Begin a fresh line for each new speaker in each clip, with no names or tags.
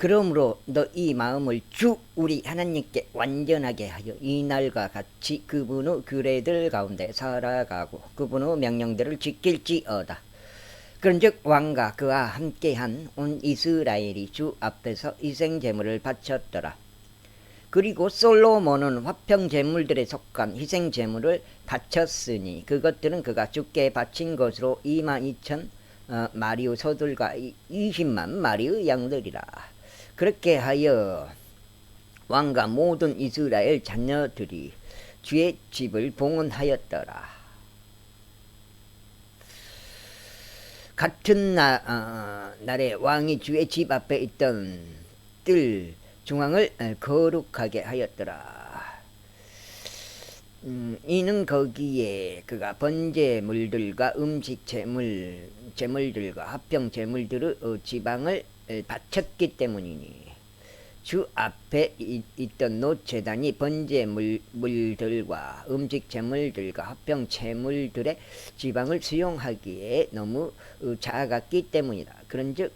그러므로 너 이 마음을 주 우리 하나님께 완전하게 하여 이날과 같이 그분의 규례들 가운데 살아가고 그분의 명령들을 지킬지어다. 그런즉 왕과 그와 함께한 온 이스라엘이 주 앞에서 희생제물을 바쳤더라. 그리고 솔로몬은 화평제물들에 속한 희생제물을 바쳤으니 그것들은 그가 주께 바친 것으로 22,000 마리의 소들과 20만 마리의 양들이라. 그렇게 하여 왕과 모든 이스라엘 자녀들이 주의 집을 봉헌하였더라. 같은 날에 왕이 주의 집 앞에 있던 뜰 중앙을 거룩하게 하였더라. 이는 거기에 그가 번제물들과 음식 제물들과 합병 제물들의 지방을 바쳤기 때문이니 주 앞에 있던 노제단이 번제물들과 음식 제물들과 합병 제물들의 지방을 수용하기에 너무 작았기 때문이다. 그런즉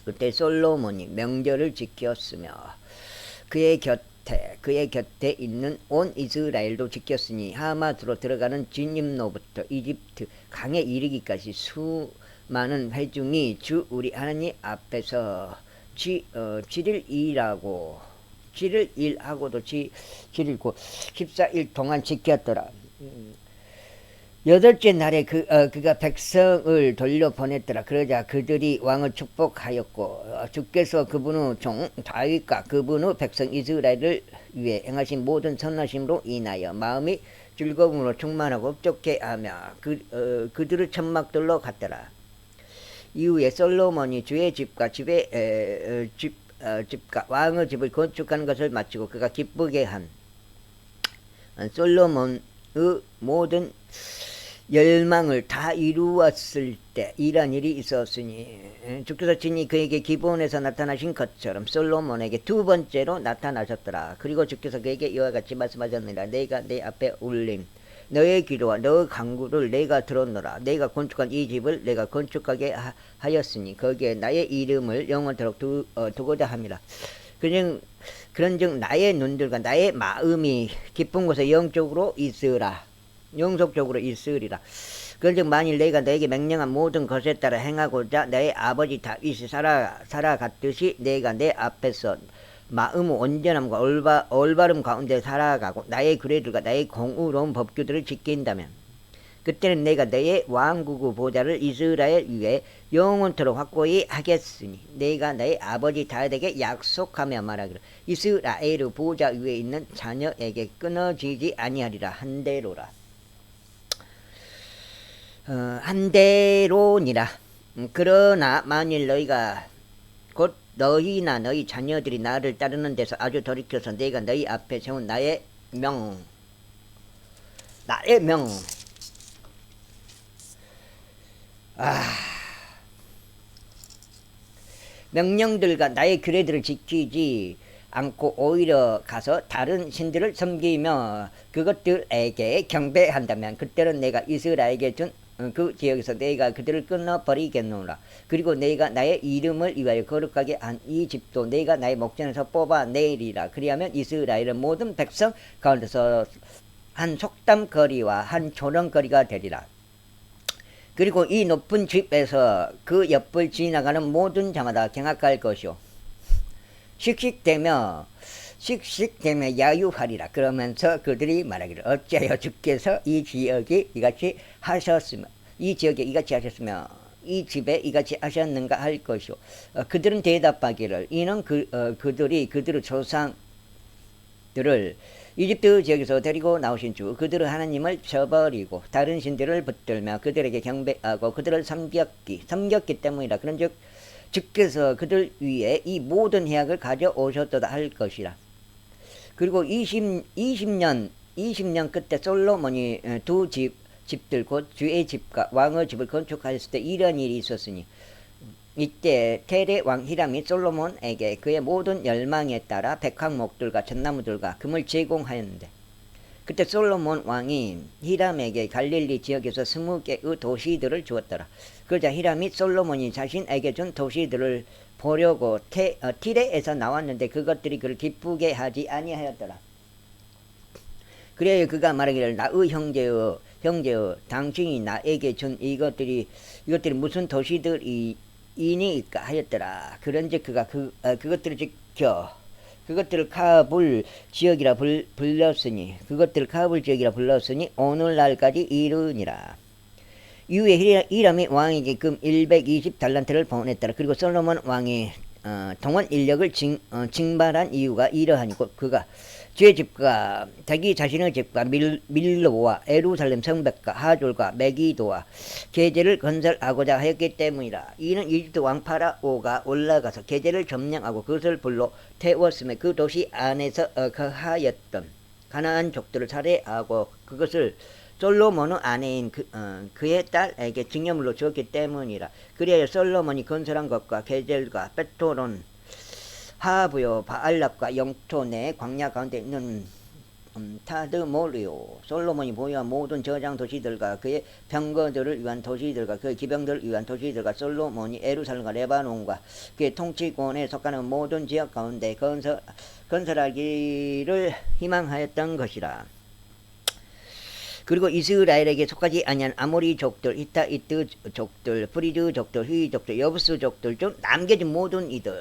그때 솔로몬이 명절을 지켰으며 그의 곁에 있는 온 이스라엘도 지켰으니 하마스로 들어가는 진입로부터 이집트 강에 이르기까지 수많은 회중이 주 우리 하나님 앞에서 7일 일하고도 14일 동안 지켰더라. 여덟째 날에 그가 백성을 돌려보냈더라. 그러자 그들이 왕을 축복하였고 주께서 그분의 종 다윗과 그분의 백성 이스라엘을 위해 행하신 모든 선하심으로 인하여 마음이 즐거움으로 충만하고 흡족해 하며 그들을 천막들로 갔더라. 이후에 솔로몬이 주의 집과 집과 왕의 집을 건축하는 것을 마치고 그가 기쁘게 한 솔로몬의 모든 열망을 다 이루었을 때 이런 일이 있었으니 주께서 친히 그에게 기브온에서 나타나신 것처럼 솔로몬에게 두 번째로 나타나셨더라. 그리고 주께서 그에게 이와 같이 말씀하셨느니라. 내가 내 앞에 올린 너의 기도와 너의 간구를 내가 들었노라. 내가 건축한 이 집을 내가 건축하게 하였으니 거기에 나의 이름을 영원토록 두고자 함이라. 그런즉 나의 눈들과 나의 마음이 깊은 곳에 영적으로 있으라. 영속적으로 있으리라. 그런즉 만일 내가 너에게 명령한 모든 것에 따라 행하고자 내 아버지 다윗이 살아갔듯이 내가 내 앞에서 마음의 온전함과 올바름 가운데 살아가고 나의 규례들과 나의 공의로운 법규들을 지킨다면 그때는 내가 너의 왕국의 보좌를 이스라엘 위에 영원토록 확고히 하겠으니 내가 너의 아버지 다윗에게 약속하며 말하기를 이스라엘의 보좌 위에 있는 자녀에게 끊어지지 아니하리라 한대로라. 한대로니라. 그러나 만일 너희가 곧 너희나 너희 자녀들이 나를 따르는 데서 아주 돌이켜서 내가 너희 앞에 세운 나의 명령들과 나의 규례들을 지키지 않고 오히려 가서 다른 신들을 섬기며 그것들에게 경배한다면 그때는 내가 이스라엘에게 준 그 지역에서 내가 그들을 끊어버리겠노라. 그리고 내가 나의 이름을 위하여 거룩하게 한 이 집도 내가 나의 목전에서 뽑아내리라. 그리하면 이스라엘은 모든 백성 가운데서 한 속담거리와 한 조롱거리가 되리라. 그리고 이 높은 집에서 그 옆을 지나가는 모든 자마다 경악할 것이요 씩씩대며 야유하리라. 그러면서 그들이 말하기를 어찌하여 주께서 이 지역에 이같이 하셨으며 이 집에 이같이 하셨는가 할 것이요 그들은 대답하기를 이는 그들이 그들의 조상들을 이집트 지역에서 데리고 나오신 주 그들의 하나님을 저버리고 다른 신들을 붙들며 그들에게 경배하고 그들을 섬겼기 때문이라. 그런즉 주께서 그들 위에 이 모든 해악을 가져오셨도다 할 것이라. 그리고 20년 끝에 솔로몬이 두 집들 곧 주의 집과 왕의 집을 건축하였을 때 이런 일이 있었으니 이때 테레 왕 히람이 솔로몬에게 그의 모든 열망에 따라 백항목들과 전나무들과 금을 제공하였는데 그때 솔로몬 왕이 히람에게 갈릴리 지역에서 20개의 도시들을 주었더라. 그러자 히람이 솔로몬이 자신에게 준 도시들을 보려고 티레에서 나왔는데 그것들이 그를 기쁘게 하지 아니하였더라. 그래야 그가 말하기를 나의 형제여 당신이 나에게 준 이것들이 무슨 도시들이니까 하였더라. 그런즉 그가 그것들을 지켜 그것들을 카불 지역이라 불렀으니 오늘날까지 이르니라. 이후에 히람이 왕에게 금 120달란트를 보냈더라. 그리고 솔로몬 왕이 동원 인력을 징발한 이유가 이러하니고 그가 주의 집과 자기 자신의 집과 밀로와 에루살렘 성벽과 하졸과 메기도와 게제를 건설하고자 하였기 때문이라. 이는 이집트 왕 파라오가 올라가서 게제를 점령하고 그것을 불로 태웠으며 그 도시 안에서 거하였던 가나안 족들을 살해하고 그것을 솔로몬의 아내인 그의 딸에게 증여물로 주었기 때문이라. 그리하여 솔로몬이 건설한 것과 게젤과 베토론 하부요 바알랍과 영토 내 광야 가운데 있는 타드모리오 솔로몬이 보유한 모든 저장 도시들과 그의 병거들을 위한 도시들과 그의 기병들을 위한 도시들과 솔로몬이 에루살렘과 레바논과 그의 통치권에 속하는 모든 지역 가운데 건설하기를 희망하였던 것이라. 그리고 이스라엘에게 속하지 아니한 아모리 족들, 히타이트 족들, 프리즈 족들, 휘 족들, 여부스 족들 중 남겨진 모든 이들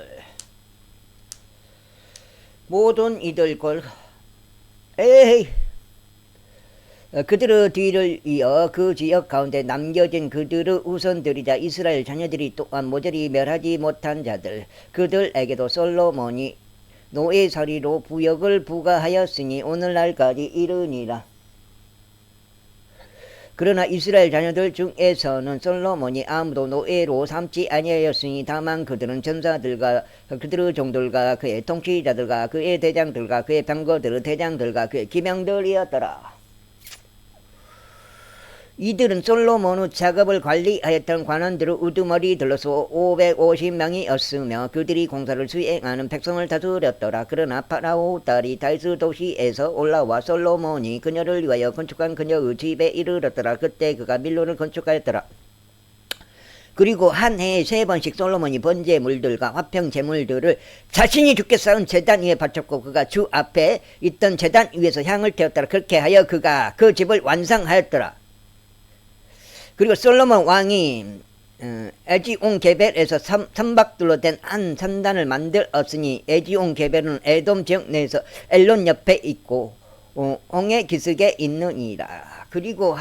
그들의 뒤를 이어 그 지역 가운데 남겨진 그들의 후손들이자 이스라엘 자녀들이 또한 모조리 멸하지 못한 자들 그들에게도 솔로몬이 노예살이로 부역을 부과하였으니 오늘날까지 이르니라. 그러나 이스라엘 자녀들 중에서는 솔로몬이 아무도 노예로 삼지 아니하였으니 다만 그들은 전사들과 그들의 종들과 그의 통치자들과 그의 대장들과 그의 병거들의 대장들과 그의 기병들이었더라. 이들은 솔로몬의 작업을 관리하였던 관원들의 우두머리들로서 550명이었으며 그들이 공사를 수행하는 백성을 다스렸더라. 그러나 파라오 딸이 다이스 도시에서 올라와 솔로몬이 그녀를 위하여 건축한 그녀의 집에 이르렀더라. 그때 그가 밀로를 건축하였더라. 그리고 한 해에 3번씩 솔로몬이 번제물들과 화평 제물들을 자신이 주께 쌓은 제단 위에 바쳤고 그가 주 앞에 있던 제단 위에서 향을 태웠더라. 그렇게 하여 그가 그 집을 완성하였더라. 그리고 솔로몬 왕이 에지온 게벨에서 선박들로 된 한 산단을 만들었으니 에지온 게벨은 에돔 지역 내에서 엘론 옆에 있고 홍해 기슭에 있느니라. 그리고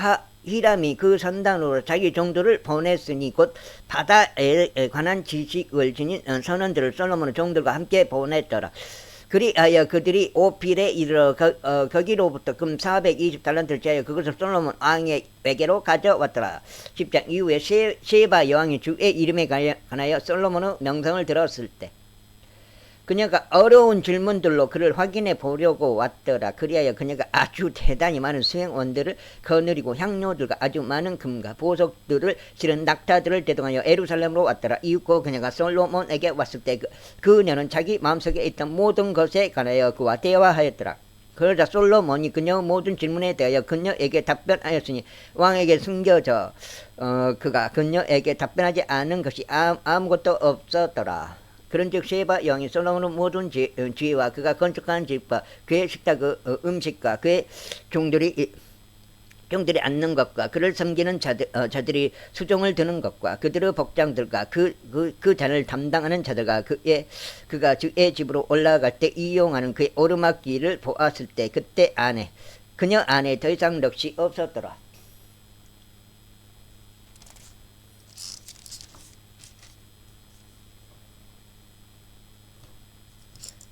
히람이 그 산단으로 자기 종들을 보냈으니 곧 바다에 관한 지식을 지닌 선원들을 솔로몬의 종들과 함께 보냈더라. 그리하여 그들이 오필에 이르러 거기로부터 금 420달란트를 제하여 그것을 솔로몬 왕에게로 가져왔더라. 10장 이후에 셰바 여왕이 주의 이름에 관하여 솔로몬의 명성을 들었을 때 그녀가 어려운 질문들로 그를 확인해 보려고 왔더라. 그리하여 그녀가 아주 대단히 많은 수행원들을 거느리고 향료들과 아주 많은 금과 보석들을 실은 낙타들을 대동하여 에루살렘으로 왔더라. 이윽고 그녀가 솔로몬에게 왔을 때 그녀는 자기 마음속에 있던 모든 것에 관하여 그와 대화하였더라. 그러자 솔로몬이 그녀의 모든 질문에 대하여 그녀에게 답변하였으니 왕에게 숨겨져 그가 그녀에게 답변하지 않은 것이 아무것도 없었더라. 그런즉 셰바 여왕이 솔로몬의 모든 지혜와 그가 건축한 집과 그의 식탁의 음식과 그의 종들이 앉는 것과 그를 섬기는 자들이 수종을 드는 것과 그들의 복장들과 그 잔을 담당하는 자들과 그가 주의 집으로 올라갈 때 이용하는 그의 오르막길을 보았을 때 그때 그녀 안에 더 이상 넋이 없었더라.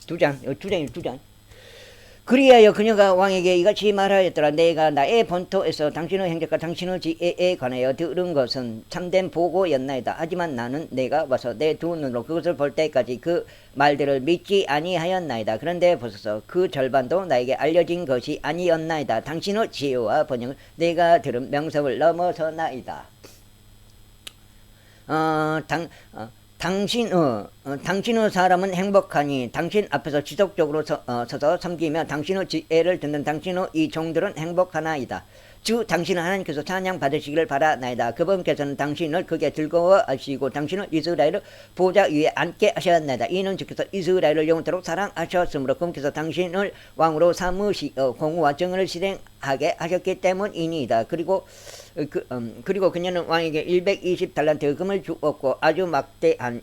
두 장. 그리하여 그녀가 왕에게 이같이 말하였더라. 내가 나의 본토에서 당신의 행적과 당신의 지혜에 관하여 들은 것은 참된 보고였나이다. 하지만 나는 내가 와서 내 두 눈으로 그것을 볼 때까지 그 말들을 믿지 아니하였나이다. 그런데 보소서 그 절반도 나에게 알려진 것이 아니었나이다. 당신의 지혜와 번영을 내가 들은 명성을 넘어서나이다. 당신의 사람은 행복하니 당신 앞에서 지속적으로 서서 섬기며 당신의 지혜를 듣는 당신의 이 종들은 행복하나이다. 주 당신은 하나님께서 찬양 받으시기를 바라나이다. 그분께서는 당신을 크게 즐거워하시고 당신을 이스라엘을 보좌 위에 앉게 하셨나이다. 이는 주께서 이스라엘을 영원토록 사랑하셨으므로 그분께서 당신을 왕으로 삼으시어 공의와 정의를 실행하게 하셨기 때문이니이다. 그리고 그녀는 왕에게 120달란트 금을 주었고 아주 막대한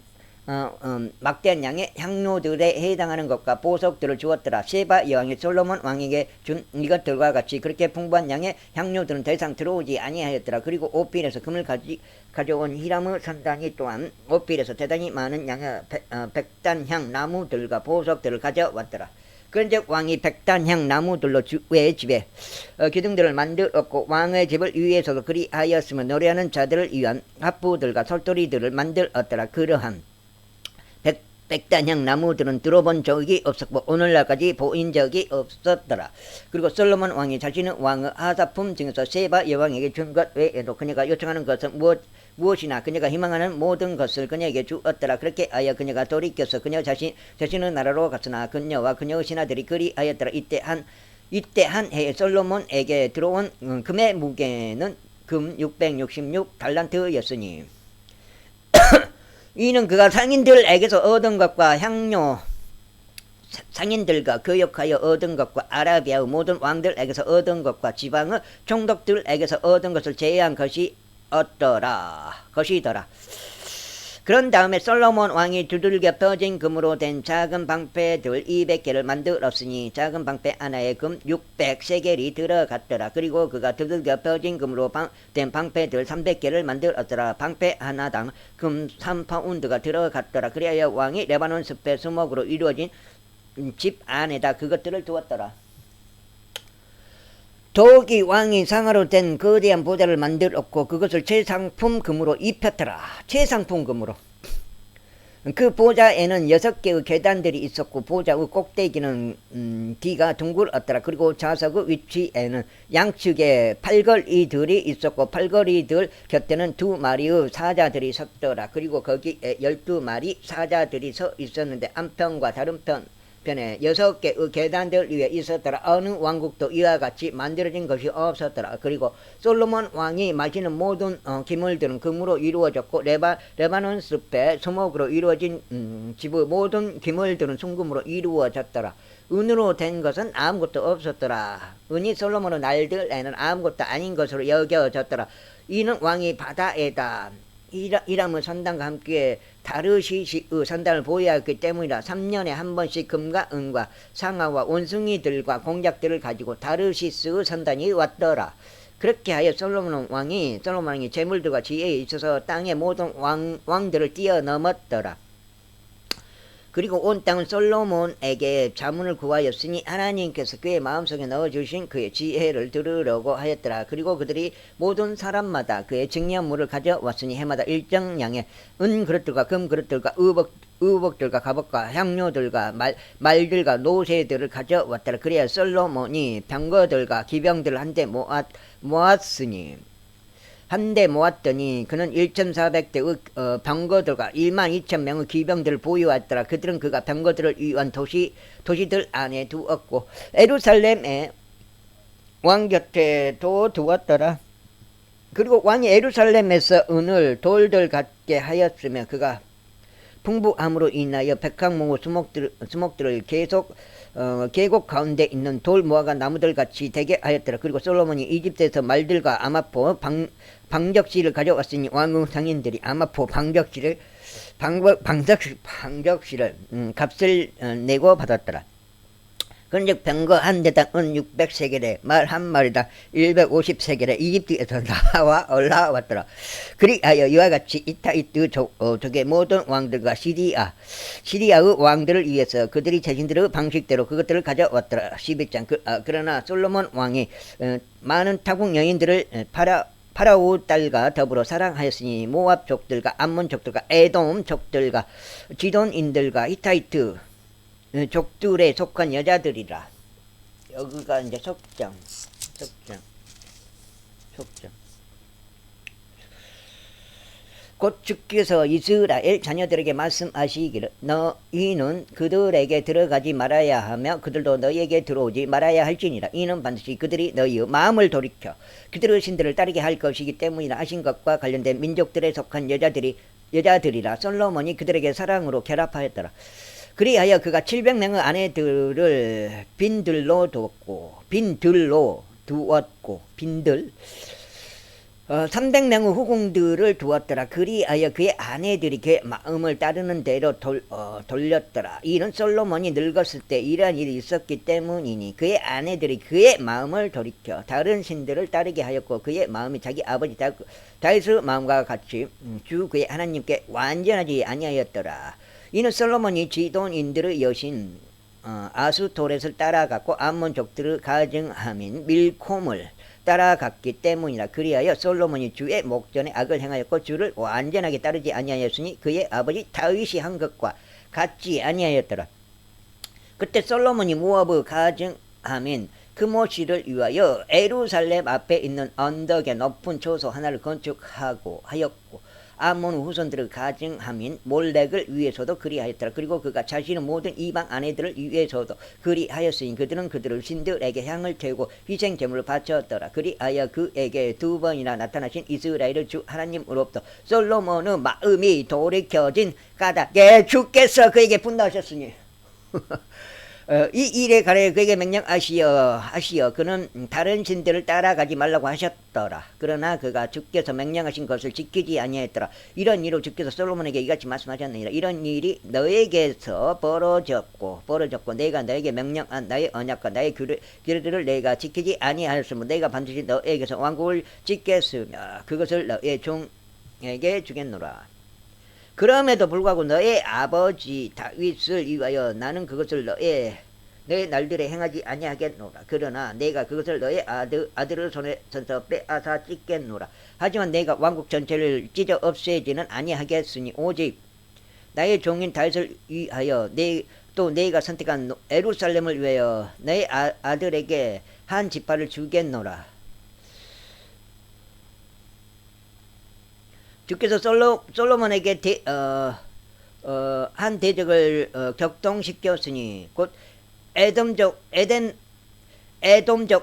양의 향료들에 해당하는 것과 보석들을 주었더라. 셰바 여왕이 솔로몬 왕에게 준 이것들과 같이 그렇게 풍부한 양의 향료들은 더 이상 들어오지 아니하였더라. 그리고 오필에서 금을 가져온 히람의 선단이 또한 오필에서 대단히 많은 양의 백단향 나무들과 보석들을 가져왔더라. 그런즉 왕이 백단향 나무들로 주의 집에 기둥들을 만들었고 왕의 집을 위에서도 그리하였으며 노래하는 자들을 위한 합부들과 설도리들을 만들었더라. 그러한 백단향 나무들은 들어본 적이 없었고 오늘날까지 보인 적이 없었더라. 그리고 솔로몬 왕이 자신의 왕의 하사품 중에서 셰바 여왕에게 준 것 외에도 그녀가 요청하는 것은 무엇이나 그녀가 희망하는 모든 것을 그녀에게 주었더라. 그렇게 하여 그녀가 돌이켜서 그녀 자신의 나라로 갔으나 그녀와 그녀의 신하들이 그리하였더라. 이때 한 해에 솔로몬에게 들어온 금의 무게는 금 666달란트였으니 이는 그가 상인들에게서 얻은 것과 향료 상인들과 교역하여 얻은 것과 아라비아의 모든 왕들에게서 얻은 것과 지방의 총독들에게서 얻은 것을 제외한 것이더라. 그런 다음에 솔로몬 왕이 두들겨 펴진 금으로 된 작은 방패들 200개를 만들었으니 작은 방패 하나에 금 600세겔이 들어갔더라. 그리고 그가 두들겨 펴진 금으로 된 방패들 300개를 만들었더라. 방패 하나당 금 3파운드가 들어갔더라. 그리하여 왕이 레바논 숲의 수목으로 이루어진 집 안에다 그것들을 두었더라. 도기 왕이 상아로 된 거대한 보좌를 만들었고 그것을 최상품 금으로 입혔더라. 최상품 금으로. 그 보좌에는 6개의 계단들이 있었고 보좌의 꼭대기는 뒤가 둥글었더라. 그리고 좌석의 위치에는 양측에 팔걸이들이 있었고 팔걸이들 곁에는 2마리의 사자들이 섰더라. 그리고 거기에 12마리 사자들이 서 있었는데 한편과 다른 편에 6개의 계단들 위에 있었더라. 어느 왕국도 이와 같이 만들어진 것이 없었더라. 그리고 솔로몬 왕이 마시는 모든 기물들은 금으로 이루어졌고 레바논 숲의 수목으로 이루어진 집의 모든 기물들은 순금으로 이루어졌더라. 은으로 된 것은 아무것도 없었더라. 은이 솔로몬의 날들에는 아무것도 아닌 것으로 여겨졌더라. 이는 왕이 바다에다 이람의 선단과 함께 다르시시의 선단을 보유하였기 때문이라. 3년에 한 번씩 금과 은과 상아와 원숭이들과 공작들을 가지고 다르시스의 선단이 왔더라. 그렇게 하여 솔로몬 왕이 재물들과 지혜에 있어서 땅의 모든 왕들을 뛰어넘었더라. 그리고 온 땅은 솔로몬에게 자문을 구하였으니 하나님께서 그의 마음속에 넣어주신 그의 지혜를 들으려고 하였더라. 그리고 그들이 모든 사람마다 그의 증여물을 가져왔으니 해마다 일정량의 은 그릇들과 금 그릇들과 의복들과 갑옷과 향료들과 말들과 노새들을 가져왔더라. 그래야 솔로몬이 병거들과 기병들을 한데 모았으니 한데 모았더니 그는 1,400대의 병거들과 12,000명의 기병들을 보유하였더라. 그들은 그가 병거들을 위한 도시들 안에 두었고 예루살렘에 왕 곁에도 두었더라. 그리고 왕이 예루살렘에서 은을 돌들 같게 하였으며 그가 풍부함으로 인하여 백항목의 수목들을 계곡 가운데 있는 돌 모아가 나무들 같이 되게 하였더라. 그리고 솔로몬이 이집트에서 말들과 아마포 방적실을 가져왔으니 왕의 상인들이 아마포 방적실을 값을 내고 받았더라. 그런즉 병거 한 대당 은 600세겔에 말 한 마리당 150세겔에 이집트에서 나와 올라왔더라. 그리하여 이와 같이 이타이트 족의 모든 왕들과 시리아의 왕들을 위해서 그들이 자신들의 방식대로 그것들을 가져왔더라. 11장 그러나 솔로몬 왕이 많은 타국 여인들을 파라오 딸과 더불어 사랑하였으니 모압 족들과 암몬 족들과 에돔 족들과 지돈인들과 히타이트 족들에 속한 여자들이라. 여기가 이제 속장. 곧 주께서 이스라엘 자녀들에게 말씀하시기를 너희는 그들에게 들어가지 말아야 하며 그들도 너희에게 들어오지 말아야 할지니라. 이는 반드시 그들이 너희의 마음을 돌이켜 그들의 신들을 따르게 할 것이기 때문이라 하신 것과 관련된 민족들에 속한 여자들이라. 솔로몬이 그들에게 사랑으로 결합하였더라. 그리하여 그가 700명의 아내들을 빈들로 두었고 300명의 후궁들을 두었더라. 그리하여 그의 아내들이 그의 마음을 따르는 대로 돌렸더라. 이는 솔로몬이 늙었을 때 이러한 일이 있었기 때문이니 그의 아내들이 그의 마음을 돌이켜 다른 신들을 따르게 하였고 그의 마음이 자기 아버지 다윗의 마음과 같이 주 그의 하나님께 완전하지 아니하였더라. 이는 솔로몬이 지돈인들의 여신 아수토렛을 따라갔고 암몬족들의 가증함인 밀콤을 따라갔기 때문이라. 그리하여 솔로몬이 주의 목전에 악을 행하였고 주를 완전하게 따르지 아니하였으니 그의 아버지 다윗이 한 것과 같지 아니하였더라. 그때 솔로몬이 모압의 가증함인 그모시를 위하여 예루살렘 앞에 있는 언덕에 높은 초소 하나를 건축하고 하였고 아몬 후손들의 가증함인 몰렉을 위해서도 그리하였더라. 그리고 그가 자신의 모든 이방 아내들을 위해서도 그리하였으니 그들은 그들의 신들에게 향을 태우고 희생 제물을 바쳤더라. 그리하여 그에게 2번이나 나타나신 이스라엘의 주 하나님으로부터 솔로몬의 마음이 돌이켜진 까닭에 주께서 그에게 분노하셨으니 이 일에 가려 그에게 명령하시어 그는 다른 신들을 따라가지 말라고 하셨더라. 그러나 그가 주께서 명령하신 것을 지키지 아니하였더라. 이런 일로 주께서 솔로몬에게 이같이 말씀하셨느니라. 이런 일이 너에게서 벌어졌고 내가 너에게 명령한 나의 언약과 나의 규례들을 내가 지키지 아니하였으므로 내가 반드시 너에게서 왕국을 짓겠으며 그것을 너의 종에게 주겠노라. 그럼에도 불구하고 너의 아버지 다윗을 위하여 나는 그것을 너의 날들에 행하지 아니하겠노라. 그러나 내가 그것을 너의 아들의 손에서 빼앗아 찢겠노라. 하지만 내가 왕국 전체를 찢어 없애지는 아니하겠으니 오직 나의 종인 다윗을 위하여 또 내가 선택한 예루살렘을 위하여 너의 아들에게 한 지파를 주겠노라. 주께서 솔로몬에게 한 대적을 격동시켰으니 곧 에돔족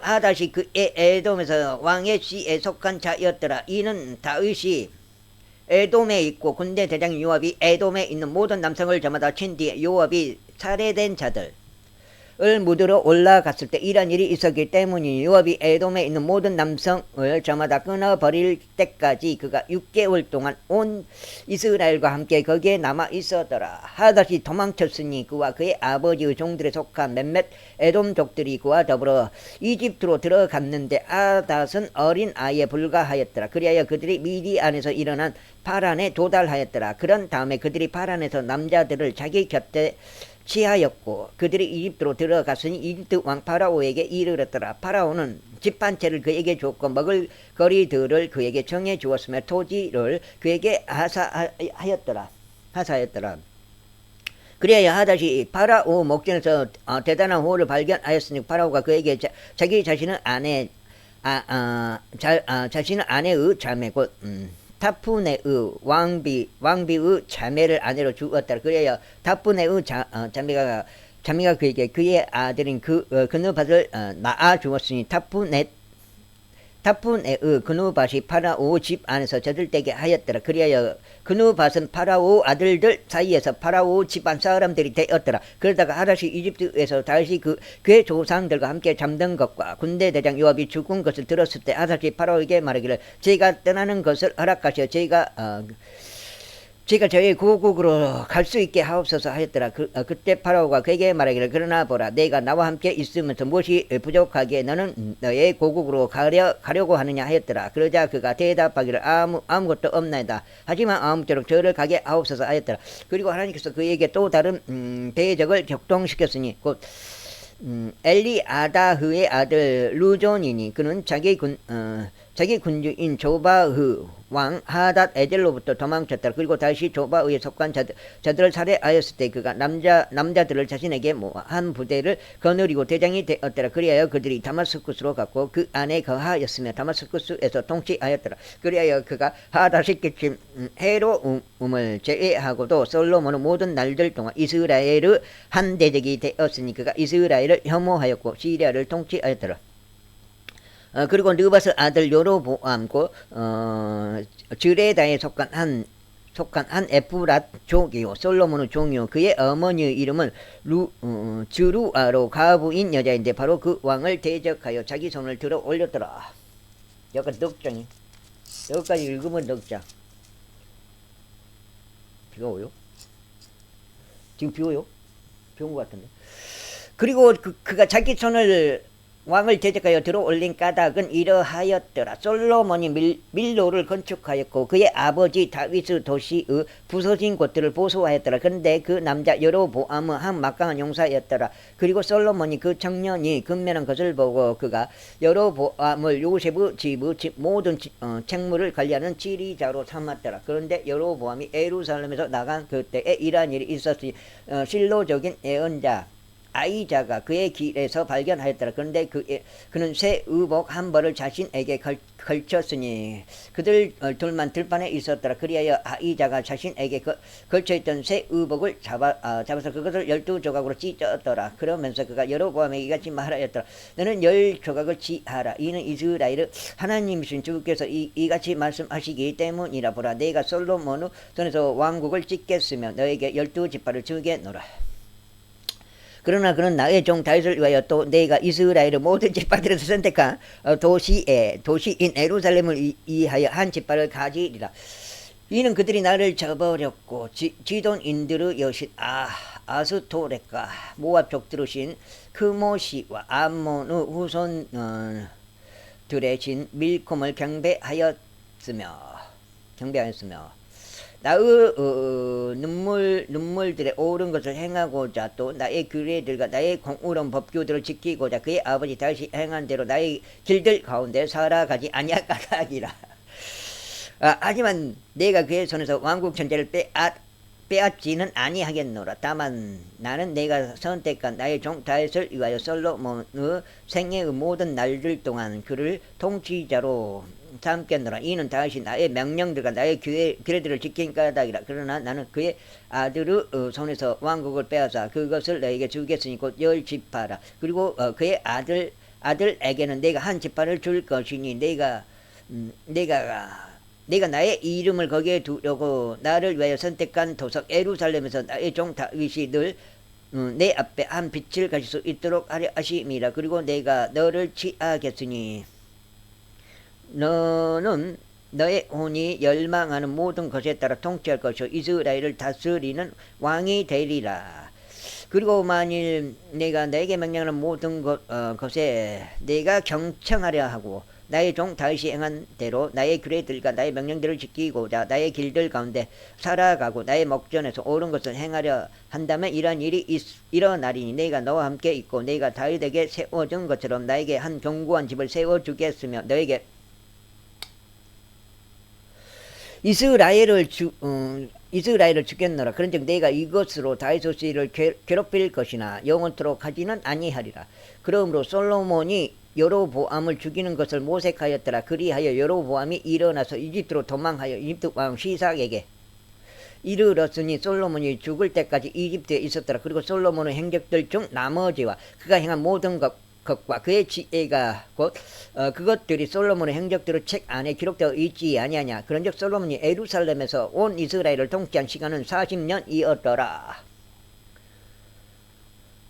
하닷이 그의 에돔에서 왕의 씨에 속한 자였더라. 이는 다윗이 에돔에 있고 군대 대장 요압이 에돔에 있는 모든 남성을 저마다 친 뒤에 요압이 살해된 자들 을 묻으러 올라갔을 때 이런 일이 있었기 때문이니 요압이 에돔에 있는 모든 남성을 저마다 끊어버릴 때까지 그가 6개월 동안 온 이스라엘과 함께 거기에 남아 있었더라. 하닷이 도망쳤으니 그와 그의 아버지의 종들에 속한 몇몇 에돔족들이 그와 더불어 이집트로 들어갔는데 하닷은 어린 아이에 불과하였더라. 그리하여 그들이 미디안에서 일어난 파란에 도달하였더라. 그런 다음에 그들이 파란에서 남자들을 자기 곁에 취하였고 그들이 이집트로 들어갔으니 이집트 왕 파라오에게 이르렀더라. 파라오는 집 한 채를 그에게 줬고 먹을 거리들을 그에게 정해 주었으며 토지를 그에게 하사하였더라. 그리하여 하닷이 파라오 목전에서 대단한 호를 발견하였으니 파라오가 그에게 자기 자신의 아내의 자매 곧 타푸네의 왕비의 자매를 아내로 주었다. 그래야 타푸네의 자매가 그에게 그의 아들인 그누밧을 낳아 주었으니 타푸네의 그누밧이 파라오 집 안에서 젖을되게 하였더라. 그리하여 그누밧은 파라오 아들들 사이에서 파라오 집안 사람들이 되었더라. 그러다가 하닷이 이집트에서 다시 그의 조상들과 함께 잠든 것과 군대 대장 요압이 죽은 것을 들었을 때 하닷이 파라오에게 말하기를 제가 떠나는 것을 허락하시어 제가 저희 고국으로 갈 수 있게 하옵소서 하였더라. 그때 파라오가 그에게 말하기를 그러나 보라 내가 나와 함께 있으면서 무엇이 부족하기에 너는 너의 고국으로 가려고 하느냐 하였더라. 그러자 그가 대답하기를 아무것도 없나이다. 하지만 아무쪼록 저를 가게 하옵소서 하였더라. 그리고 하나님께서 그에게 또 다른 대적을 격동시켰으니 곧 엘리아다흐의 아들 루존이니 그는 자기 자기 군주인 조바흐 왕 하닷 에델로부터 도망쳤다. 그리고 다시 조바흐에 속한 자들을 살해하였을 때 그가 남자들을 자신에게 모한 부대를 거느리고 대장이 되었더라. 그리하여 그들이 다마스쿠스로 갔고 그 안에 거하였으며 다마스쿠스에서 통치하였더라. 그리하여 그가 하닷이 끼친 해로움을 제외하고도 솔로몬은 모든 날들 동안 이스라엘의 한 대적이 되었으니 그가 이스라엘을 혐오하였고 시리아를 통치하였더라. 그리고 느바스 아들 요로보암고 즈레다에 속한 한 에프랏 족이요 솔로몬의 종이요 그의 어머니의 이름은 즈루아로 가부인 여자인데 바로 그 왕을 대적하여 자기 손을 들어 올렸더라. 여기까지 넉장이 여기까지 읽으면 넉장. 비가 오요? 지금 비 오요? 비 온 것 같은데. 그리고 그가 자기 손을 왕을 대적하여 들어올린 까닭은 이러하였더라. 솔로몬이 밀로를 건축하였고 그의 아버지 다윗의 도시의 부서진 곳들을 보수하였더라. 그런데 그 남자 여로보암은 한 막강한 용사였더라. 그리고 솔로몬이 그 청년이 근면한 것을 보고 그가 여로보암을 요셉의 집의 모든 책무를 관리하는 지리자로 삼았더라. 그런데 여로보암이 예루살렘에서 나간 그때에 이러한 일이 있었으니 실로적인 예언자 아이자가 그의 길에서 발견하였더라. 그런데 그는 새 의복 한 벌을 자신에게 걸쳤으니 그들 둘만 들판에 있었더라. 그리하여 아이자가 자신에게 걸쳐있던 새 의복을 잡아서 그것을 12조각으로 찢었더라. 그러면서 그가 여로보암에게 이같이 말하였더라. 너는 10조각을 찌하라. 이는 이스라엘의 하나님이신 주께서 이같이 말씀하시기 때문이라. 보라, 내가 솔로몬의 손에서 왕국을 찢겠으며 너에게 12지파를 주겠노라. 그러나 그는 나의 종 다윗을 위하여 또 내가 이스라엘의 모든 지파들에서 선택한 도시인 예루살렘을 위하여 한 지파를 가지리라. 이는 그들이 나를 저버렸고 지돈인들의 여신 아스토렉과 모압 족들의 크모시와 암몬의 후손들의 신 밀콤을 경배하였으며 나의 눈물들에 옳은 것을 행하고자 또 나의 규례들과 나의 공의로운 법규들을 지키고자 그의 아버지 다윗이 행한 대로 나의 길들 가운데 살아가지 아니하리라. 하지만 내가 그의 손에서 왕국 전체를 빼앗지는 아니하겠노라. 다만 나는 내가 선택한 나의 종 다윗을 위하여 솔로몬의 생애의 모든 날들 동안 그를 통치자로 삼겠노라. 이는 다윗이 나의 명령들과 나의 규례들을 지킨 까닭이라. 그러나 나는 그의 아들의 손에서 왕국을 빼앗아 그것을 너에게 주겠으니 곧 10지파라. 그리고 그의 아들에게는 내가 한 지파를 줄 것이니 내가 나의 이름을 거기에 두려고 나를 위하여 선택한 도석 예루살렘에서 나의 종 다윗이 늘 내 앞에 한 빛을 가질 수 있도록 하려 하심이라. 그리고 내가 너를 취하겠으니 너는 너의 혼이 열망하는 모든 것에 따라 통치할 것이요 이스라엘을 다스리는 왕이 되리라. 그리고 만일 내가 너에게 명령하는 모든 것에 내가 경청하려 하고 나의 종 다윗이 행한 대로 나의 규례들과 나의 명령들을 지키고자 나의 길들 가운데 살아가고 나의 목전에서 옳은 것을 행하려 한다면 이러한 일이 일어나리니 내가 너와 함께 있고 내가 다윗에게 세워준 것처럼 나에게 한 견고한 집을 세워주겠으며 너에게 이스라엘을 주겠노라. 그런즉 내가 이것으로 다윗의 씨를 괴롭힐 것이나 영원토록 하지는 아니하리라. 그러므로 솔로몬이 여로보암을 죽이는 것을 모색하였더라. 그리하여 여로보암이 일어나서 이집트로 도망하여 이집트 왕 시삭에게 이르렀으니 솔로몬이 죽을 때까지 이집트에 있었더라. 그리고 솔로몬의 행적들 중 나머지와 그가 행한 모든 것과 그의 지혜가 곧 그것들이 솔로몬의 행적들의 책 안에 기록되어 있지 아니하냐. 그런즉 솔로몬이 예루살렘에서 온 이스라엘을 통치한 시간은 40년이었더라.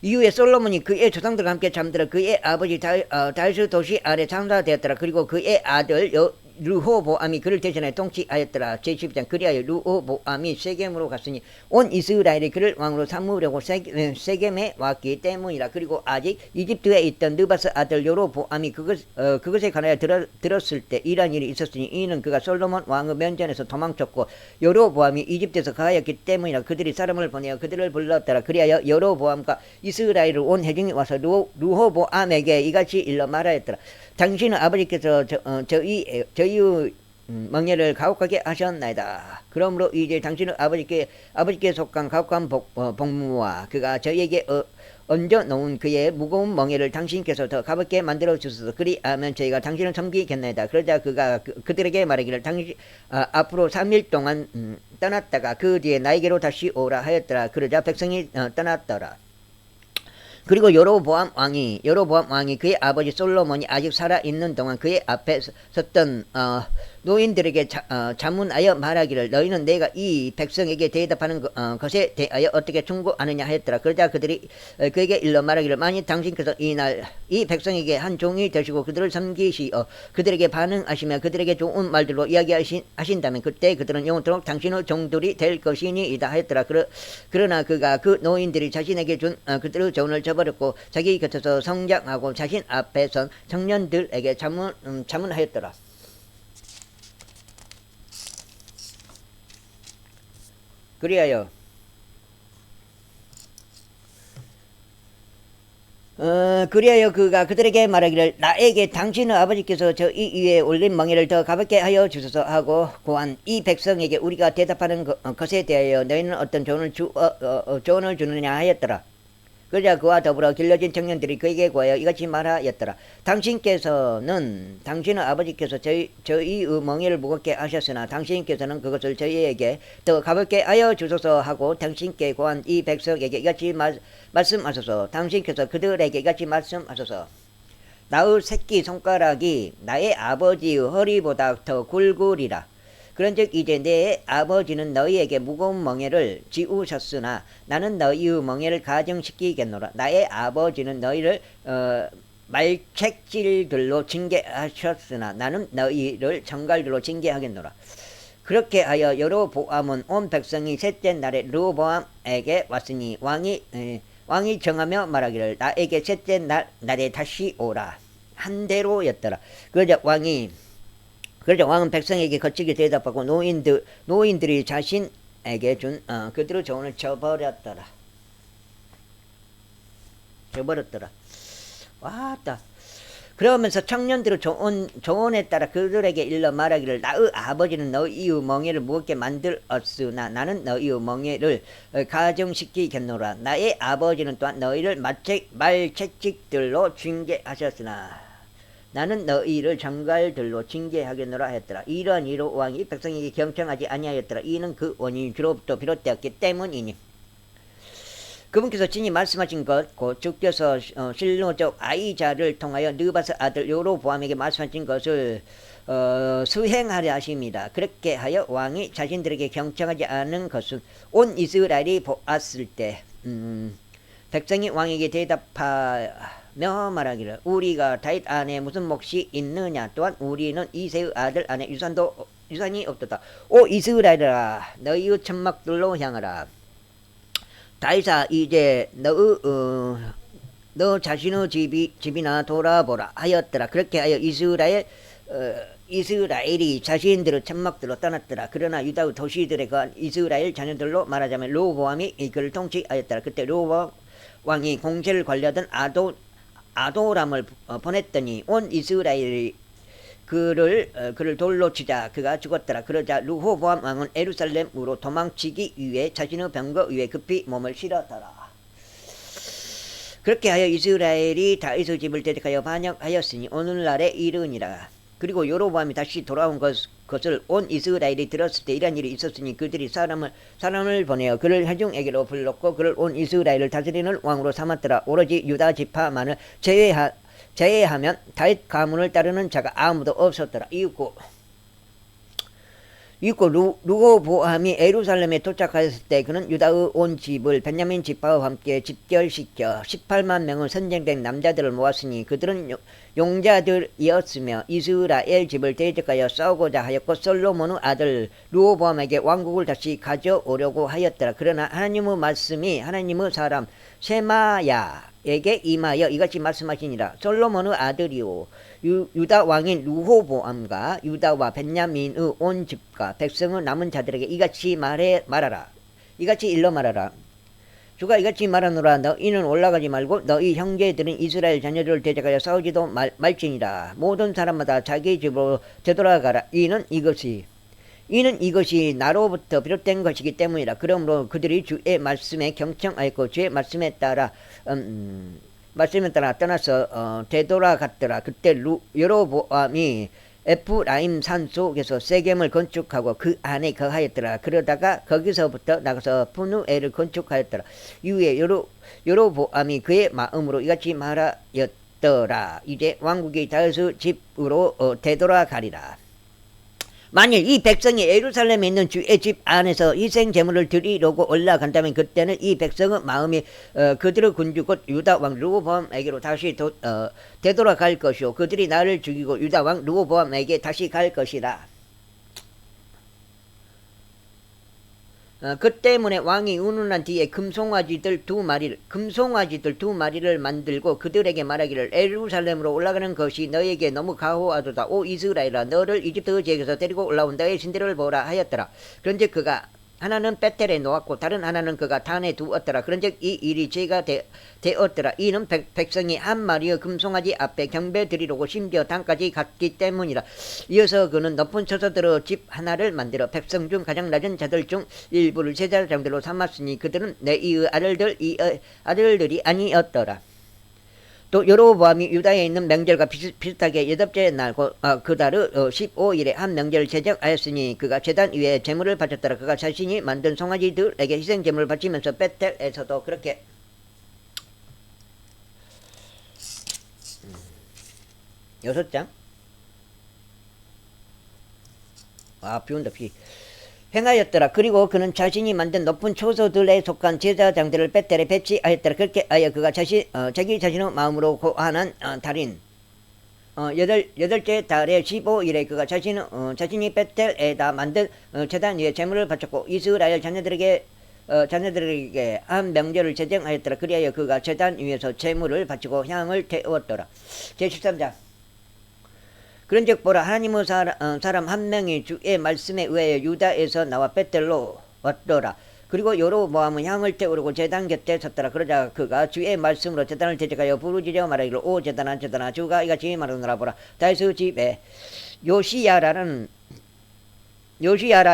이후에 솔로몬이 그의 조상들과 함께 잠들어 그의 아버지 다윗의 도시 아래 장사되었더라. 그리고 그의 아들 르호보암이 그를 대신하여 통치하였더라. 제12장. 그리하여 르호보암이 세겜으로 갔으니 온 이스라엘이 그를 왕으로 삼으려고 세겜에 왔기 때문이라. 그리고 아직 이집트에 있던 느바스 아들 여로보암이 그것에 관하여 들었을 때 이러한 일이 있었으니 이는 그가 솔로몬 왕의 면전에서 도망쳤고 여로보암이 이집트에서 가하였기 때문이라. 그들이 사람을 보내어 그들을 불렀더라. 그리하여 여로보암과 이스라엘을 온 회중이 와서 르호보암에게 이같이 일러 말하였더라. 당신은 아버지께서 저희 멍에를 가혹하게 하셨나이다. 그러므로 이제 당신은 아버지께 속한 가혹한 복무와 그가 저희에게 얹어 놓은 그의 무거운 멍에를 당신께서 더 가볍게 만들어 주소서. 그리하면 저희가 당신을 섬기겠나이다. 그러자 그가 그들에게 말하기를 앞으로 3일 동안 떠났다가 그 뒤에 나에게로 다시 오라 하였더라. 그러자 백성이 떠났더라. 그리고 여로보암 왕이 그의 아버지 솔로몬이 아직 살아 있는 동안 그의 앞에 섰던 노인들에게 자문하여 말하기를 너희는 내가 이 백성에게 대답하는 것에 대하여 어떻게 충고하느냐 하였더라. 그러자 그들이 그에게 일러 말하기를 만일 당신께서 이날 이 백성에게 한 종이 되시고 그들을 섬기시어 그들에게 반응하시며 그들에게 좋은 말들로 이야기하신다면 그때 그들은 영원토록 당신의 종들이 될 것이니이다 하였더라. 그러나 그가 그 노인들이 자신에게 준 그들의 조언을 저버렸고 자기 곁에서 성장하고 자신 앞에 선 청년들에게 자문하였더라. 그리하여 그가 그들에게 말하기를 나에게 당신의 아버지께서 저 이 위에 올린 멍에를 더 가볍게 하여 주소서 하고 고한 이 백성에게 우리가 대답하는 것에 대하여 너희는 어떤 조언을 주느냐 하였더라. 그러자 그와 더불어 길러진 청년들이 그에게 구하여 이같이 말하였더라. 당신의 아버지께서 저희 멍에를 무겁게 하셨으나 당신께서는 그것을 저희에게 더 가볍게 하여 주소서 하고 당신께 구한 이 백성에게 이같이 말씀하소서. 당신께서 그들에게 이같이 말씀하소서. 나의 새끼 손가락이 나의 아버지의 허리보다 더 굵으리라. 그런즉 이제 내 아버지는 너희에게 무거운 멍에를 지우셨으나 나는 너희의 멍에를 가정시키겠노라. 나의 아버지는 너희를 말책질들로 징계하셨으나 나는 너희를 정갈들로 징계하겠노라. 그렇게 하여 여로보암은 온 백성이 셋째 날에 르호보암에게 왔으니 왕이 정하며 말하기를 나에게 셋째 날에 다시 오라 한 대로였더라. 그러자 왕은 백성에게 거칠게 대답하고 노인들이 자신에게 준 그들의 조언을 저버렸더라. 왔다. 그러면서 청년들의 조언에 따라 그들에게 일러 말하기를 나의 아버지는 너희의 멍에를 무겁게 만들었으나 나는 너희의 멍에를 가정시키겠노라. 나의 아버지는 또한 너희를 말책직들로 징계하셨으나 나는 너희를 장갈들로 징계하겠노라 하였더라. 이러한 이로 왕이 백성에게 경청하지 아니하였더라. 이는 그 원인이 주로부터 비롯되었기 때문이니 그분께서 친히 말씀하신 것 곧 주께서 실로적 아이자를 통하여 느바스 아들 여로보암에게 말씀하신 것을 수행하려 하십니다. 그렇게 하여 왕이 자신들에게 경청하지 않은 것은 온 이스라엘이 보았을 때 백성이 왕에게 대답하며 말하기를 우리가 다윗 안에 무슨 몫이 있느냐. 또한 우리는 이새의 아들 안에 유산이 없도다. 오 이스라엘아 너희의 천막들로 향하라. 다윗아 이제 너 자신의 집이나 돌아보라 하였더라. 그렇게 하여 이스라엘이 자신들의 천막들로 떠났더라. 그러나 유다의 도시들에 거한 이스라엘 자녀들로 말하자면 르호보암이 그를 통치하였더라. 그때 르호보암 왕이 공세를 관리하던 아도람을 보냈더니 온 이스라엘이 그를 돌로 치자 그가 죽었더라. 그러자 르호보암 왕은 예루살렘으로 도망치기 위해 자신의 병거 위에 급히 몸을 실었더라. 그렇게 하여 이스라엘이 다윗의 집을 대적하여 반역하였으니 오늘날에 이르니라. 그리고 여로보암이 다시 돌아온 것을 온 이스라엘이 들었을 때 이런 일이 있었으니 그들이 사람을 보내어 그를 회중에게로 불렀고 그를 온 이스라엘을 다스리는 왕으로 삼았더라. 오로지 유다 지파만을 제외하면 다윗 가문을 따르는 자가 아무도 없었더라. 이윽고 르호보암이 예루살렘에 도착하였을 때 그는 유다의 온 집을 베냐민 지파와 함께 집결시켜 18만 명의 선정된 남자들을 모았으니 그들은 용자들이었으며 이스라엘 집을 대적하여 싸우고자 하였고 솔로몬의 아들 르호보암에게 왕국을 다시 가져오려고 하였더라. 그러나 하나님의 말씀이 하나님의 사람 세마야에게 임하여 이같이 말씀하시니라. 솔로몬의 아들이요 유다 왕인 르호보암과 유다와 베냐민의 온 집과 백성의 남은 자들에게 이같이 말하라. 이같이 일러 말하라. 주가 이같이 말하노라. 너희는 올라가지 말고 너희 형제들은 이스라엘 자녀들을 대적하여 싸우지도 말지니라. 모든 사람마다 자기 집으로 되돌아가라. 이는 이것이 나로부터 비롯된 것이기 때문이라. 그러므로 그들이 주의 말씀에 경청하였고 주의 말씀에 따라 떠나서 되돌아갔더라. 그때 여로보암이 에프라임 산 속에서 세겜을 건축하고 그 안에 거하였더라. 그러다가 거기서부터 나가서 푸누엘을 건축하였더라. 이후에 여로보암이 그의 마음으로 이같이 말하였더라. 이제 왕국이 다윗의 집으로 되돌아가리라. 만일 이 백성이 예루살렘에 있는 주의 집 안에서 희생 제물을 드리려고 올라간다면 그때는 이 백성의 마음이 그들의 군주 곧 유다 왕 르호보암에게로 다시 되돌아갈 것이요 그들이 나를 죽이고 유다 왕 르호보암에게 다시 갈 것이라. 그 때문에 왕이 운운한 뒤에 금송아지들 두 마리를 만들고 그들에게 말하기를 예루살렘으로 올라가는 것이 너에게 너무 가호하도다. 오 이스라엘아, 너를 이집트 지역에서 데리고 올라온 너의 신들을 보라 하였더라. 그런즉 그가 하나는 베텔에 놓았고 다른 하나는 그가 단에 두었더라. 그런즉 이 일이 죄가 되었더라. 이는 백성이 한 마리의 금송아지 앞에 경배 드리려고 심지어 단까지 갔기 때문이라. 이어서 그는 높은 처소들의 집 하나를 만들어 백성 중 가장 낮은 자들 중 일부를 제사장들로 삼았으니 그들은 내이의 아들들이 아니었더라. 또 여로보암이 유다에 있는 명절과 비슷하게 여덟째 날 그 달의 15일에 한 명절을 제정하였으니 그가 제단 위에 제물을 바쳤더라. 그가 자신이 만든 송아지들에게 희생 제물을 바치면서 베텔에서도 그렇게 6장 비온다 비 행하였더라. 그리고 그는 자신이 만든 높은 초소들에 속한 제사장들을 베텔에 배치하였더라. 그렇게 하여 그가 자기 자신의 마음으로 고하는 달인 여덟째 달의 15일에 그가 자신이 베텔에다 만든 제단 위에 제물을 바쳤고 이스라엘 자녀들에게 한 명절을 제정하였더라. 그리하여 그가 제단 위에서 제물을 바치고 향을 태웠더라. 제13장 그런즉 보라, 하나님의 사람 한 명이 주의 말씀에 의하여 유다에서 나와 베텔로 왔더라. 그리고 여로보암은 향을 태우려고 제단 곁에 섰더라. 그러자 그가 주의 말씀으로 제단을 대적하여 부르짖어 말하기를 오 제단아 주가 이같이 말하노라. 보라, 다윗의 집에 요시야라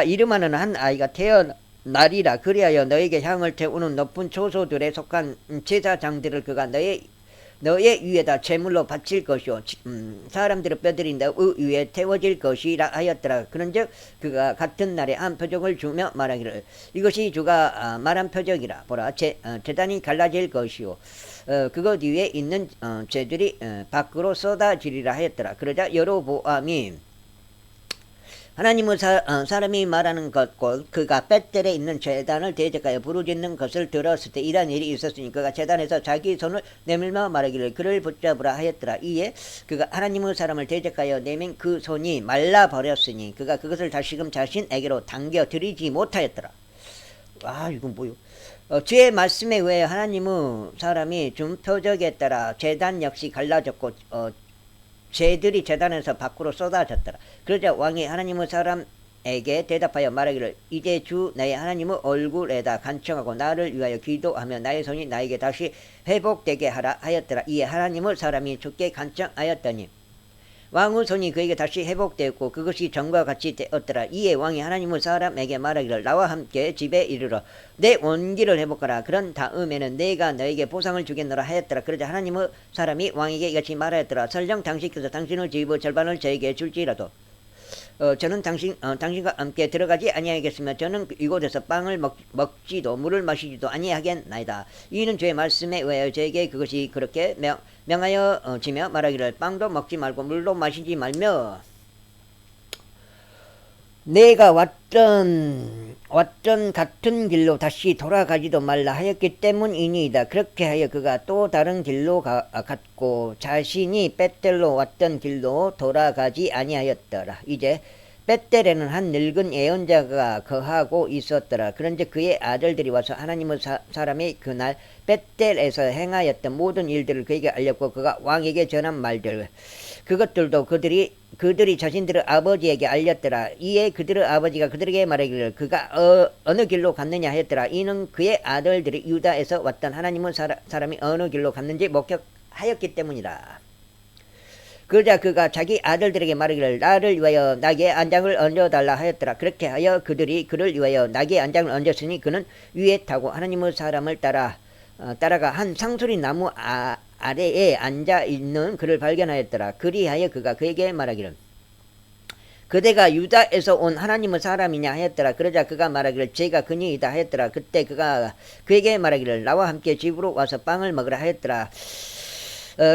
이름하는 한 아이가 태어나리라. 그리하여 너에게 향을 태우는 높은 초소들에 속한 제사장들을 그가 너의 위에다 제물로 바칠 것이요 사람들의 뼈들이 너의 위에 태워질 것이라 하였더라. 그런즉 그가 같은 날에 한 표적을 주며 말하기를 이것이 주가 말한 표적이라. 보라, 제단이 갈라질 것이요 그것 위에 있는 죄들이 밖으로 쏟아지리라 하였더라. 그러자 여로보암이 하나님의 사람이 말하는 것 곧 그가 베텔에 있는 제단을 대적하여 부르짖는 것을 들었을 때 이러한 일이 있었으니 그가 제단에서 자기 손을 내밀며 말하기를 그를 붙잡으라 하였더라. 이에 그가 하나님의 사람을 대적하여 내민 그 손이 말라버렸으니 그가 그것을 다시금 자신에게로 당겨 들이지 못하였더라. 이건 뭐요? 주의 말씀에 의해 하나님의 사람이 준 표적에 따라 제단 역시 갈라졌고 죄들이 제단에서 밖으로 쏟아졌더라. 그러자 왕이 하나님의 사람에게 대답하여 말하기를 이제 주 나의 하나님의 얼굴에다 간청하고 나를 위하여 기도하며 나의 손이 나에게 다시 회복되게 하라 하였더라. 이에 하나님의 사람이 주께 간청하였더니 왕의 손이 그에게 다시 회복되었고 그것이 전과 같이 되었더라. 이에 왕이 하나님의 사람에게 말하기를 나와 함께 집에 이르러 내 원기를 회복하라. 그런 다음에는 내가 너에게 보상을 주겠노라 하였더라. 그러자 하나님의 사람이 왕에게 이같이 말하였더라. 설령 당신께서 당신의 집의 절반을 저에게 줄지라도 저는 당신과 함께 들어가지 아니하겠으며 저는 이곳에서 빵을 먹지도 물을 마시지도 아니하겠나이다. 이는 주의 말씀에 의하여 저에게 그것이 그렇게 명하여 지며 말하기를 빵도 먹지 말고 물도 마시지 말며 내가 왔던 같은 길로 다시 돌아가지도 말라 하였기 때문이니이다. 그렇게 하여 그가 또 다른 길로 갔고 자신이 베텔로 왔던 길로 돌아가지 아니하였더라. 이제 베텔에는 한 늙은 예언자가 거하고 있었더라. 그런즉 그의 아들들이 와서 하나님의 사람이 그날 베텔에서 행하였던 모든 일들을 그에게 알렸고 그가 왕에게 전한 말들 그것들도 그들이 자신들의 아버지에게 알렸더라. 이에 그들의 아버지가 그들에게 말하기를 그가 어느 길로 갔느냐 하였더라. 이는 그의 아들들이 유다에서 왔던 하나님의 사람이 어느 길로 갔는지 목격하였기 때문이다. 그러자 그가 자기 아들들에게 말하기를 나를 위하여 나귀의 안장을 얹어달라 하였더라. 그렇게 하여 그들이 그를 위하여 나귀의 안장을 얹었으니 그는 위에 타고 하나님의 사람을 따라가 한 상수리 나무 아래에 앉아 있는 그를 발견하였더라. 그리하여 그가 그에게 말하기를 그대가 유다에서 온 하나님의 사람이냐 하였더라. 그러자 그가 말하기를 제가 그니이다 하였더라. 그때 그가 그에게 말하기를 나와 함께 집으로 와서 빵을 먹으라 하였더라.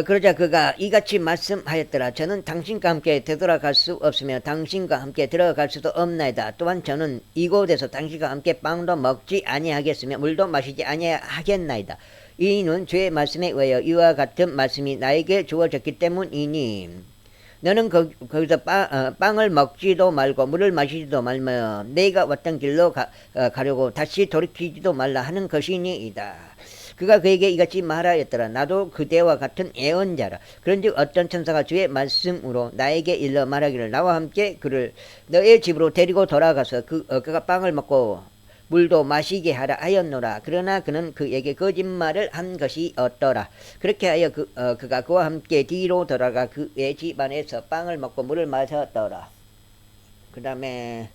그러자 그가 이같이 말씀하였더라. 저는 당신과 함께 되돌아갈 수 없으며 당신과 함께 들어갈 수도 없나이다. 또한 저는 이곳에서 당신과 함께 빵도 먹지 아니하겠으며 물도 마시지 아니하겠나이다. 이는 주의 말씀에 의하여 이와 같은 말씀이 나에게 주어졌기 때문이니 너는 거기서 빵을 먹지도 말고 물을 마시지도 말며 내가 왔던 길로 가려고 다시 돌이키지도 말라 하는 것이니이다. 그가 그에게 이같이 말하였더라. 나도 그대와 같은 예언자라. 그런즉 어떤 천사가 주의 말씀으로 나에게 일러 말하기를 나와 함께 그를 너의 집으로 데리고 돌아가서 그가 빵을 먹고 물도 마시게 하라 하였노라. 그러나 그는 그에게 거짓말을 한 것이었더라. 그렇게 하여 그가 그와 함께 뒤로 돌아가 그의 집 안에서 빵을 먹고 물을 마셨더라. 그 다음에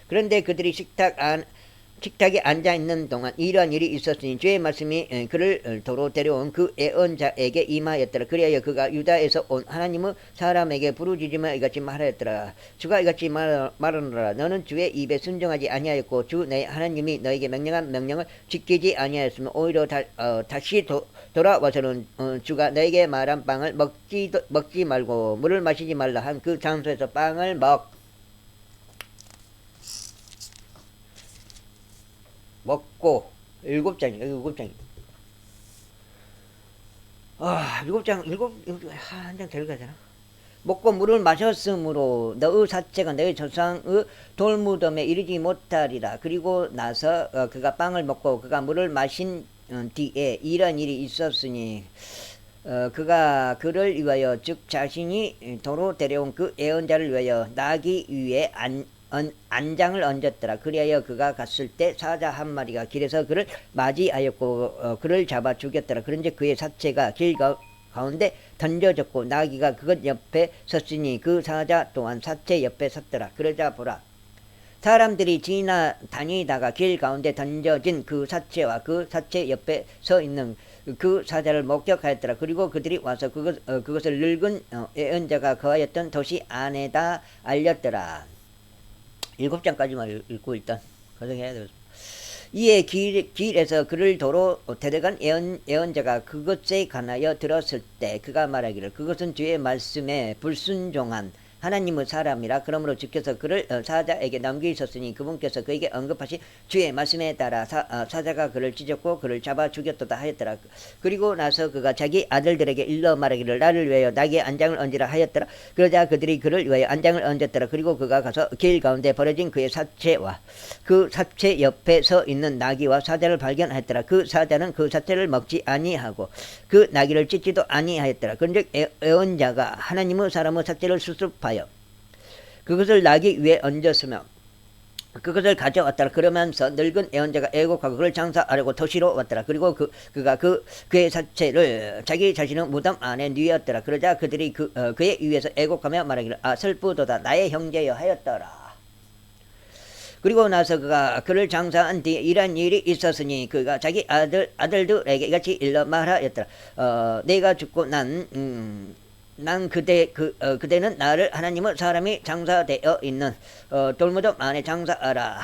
그런데 그들이 식탁에 앉아있는 동안 이러한 일이 있었으니 주의 말씀이 그를 도로 데려온 그 예언자에게 임하였더라. 그리하여 그가 유다에서 온 하나님의 사람에게 부르짖으며 이같이 말하였더라. 주가 이같이 말하노라. 너는 주의 입에 순종하지 아니하였고 주 내 하나님이 너에게 명령한 명령을 지키지 아니하였으며 오히려 다시 돌아와서는 주가 너에게 말한 빵을 먹지 말고 물을 마시지 말라 한 그 장소에서 빵을 먹고 7장이요. 7장. 한 장 더 읽어야 되나? 먹고 물을 마셨으므로 너의 사체가 너의 조상의 돌무덤에 이르지 못하리라. 그리고 나서 그가 빵을 먹고 그가 물을 마신 뒤에 이런 일이 있었으니 그가 그를 위하여 즉 자신이 도로 데려온 그 예언자를 위하여 나귀 위에 안장을 얹었더라. 그리하여 그가 갔을 때 사자 한 마리가 길에서 그를 맞이하였고 그를 잡아 죽였더라. 그런즉 그의 사체가 길 가운데 던져졌고 나귀가 그것 옆에 섰으니 그 사자 또한 사체 옆에 섰더라. 그러자 보라, 사람들이 다니다가 길 가운데 던져진 그 사체와 그 사체 옆에 서 있는 그 사자를 목격하였더라. 그리고 그들이 와서 그것을 늙은 예언자가 거하였던 도시 안에다 알렸더라. 7장까지만 읽고 일단 가정해야 되겠습니다. 이에 길에서 그를 도로 데려간 예언자가 그것에 관하여 들었을 때 그가 말하기를 그것은 주의 말씀에 불순종한 하나님의 사람이라. 그러므로 주께서 그를 사자에게 넘기셨으니 그분께서 그에게 언급하신 주의 말씀에 따라 사자가 그를 찢었고 그를 잡아 죽였도다 하였더라. 그리고 나서 그가 자기 아들들에게 일러 말하기를 나를 위하여 나귀의 안장을 얹으라 하였더라. 그러자 그들이 그를 위하여 안장을 얹었더라. 그리고 그가 가서 길 가운데 버려진 그의 사체와 그 사체 옆에 서 있는 나귀와 사자를 발견하였더라. 그 사자는 그 사체를 먹지 아니하고 그 나귀를 찢지도 아니하였더라. 그런즉 예언자가 하나님의 사람의 사체를 수습하여 그것을 나귀 위에 얹었으며 그것을 가져왔더라. 그러면서 늙은 예언자가 애곡하고 그를 장사하려고 도시로 왔더라. 그리고 그가 그의 사체를 자기 자신의 무덤 안에 뉘었더라. 그러자 그들이 그의 위에서 애곡하며 말하기를 슬프도다 나의 형제여 하였더라. 그리고 나서 그가 그를 장사한 뒤에 이런 일이 있었으니 그가 자기 아들들에게 이같이 일러 말하였더라. 내가 죽고 그대는 나를 하나님의 사람이 장사되어 있는 돌무덤 안에 장사하라.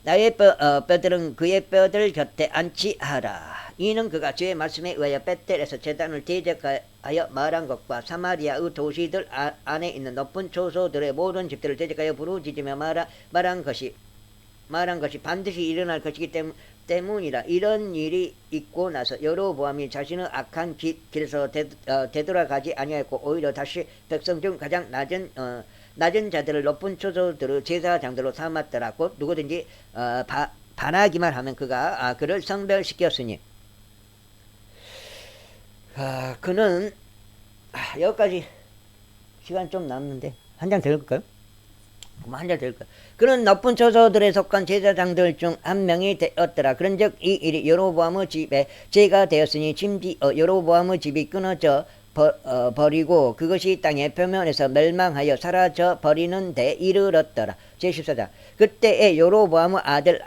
나의 뼈들은 그의 뼈들 곁에 안치하라. 이는 그가 주의 말씀에 의하여 베텔에서 제단을 대적하여 말한 것과 사마리아의 도시들 안에 있는 높은 초소들의 모든 집들을 대적하여 부르짖으며 말한 것이 반드시 일어날 것이기 때문이라. 이런 일이 있고 나서 여로보암이 자신의 악한 길에서 되돌아가지 아니하였고 오히려 다시 백성 중 가장 낮은 자들을 높은 초소들의 제사장들로 삼았더라. 곧 누구든지 반하기만 하면 그가 그를 성별시켰으니 그는 여기까지 시간 좀 남는데 한 장 될까요? 한 장 될까요? 그는 높은 처소들에 속한 제사장들 중 한 명이 되었더라. 그런즉 이 일이 여로보암의 집에 죄가 되었으니 심지어 여로보암의 집이 끊어져 버리고 그것이 땅의 표면에서 멸망하여 사라져 버리는 데 이르렀더라. 제14장. 그때에 여로보암의 아들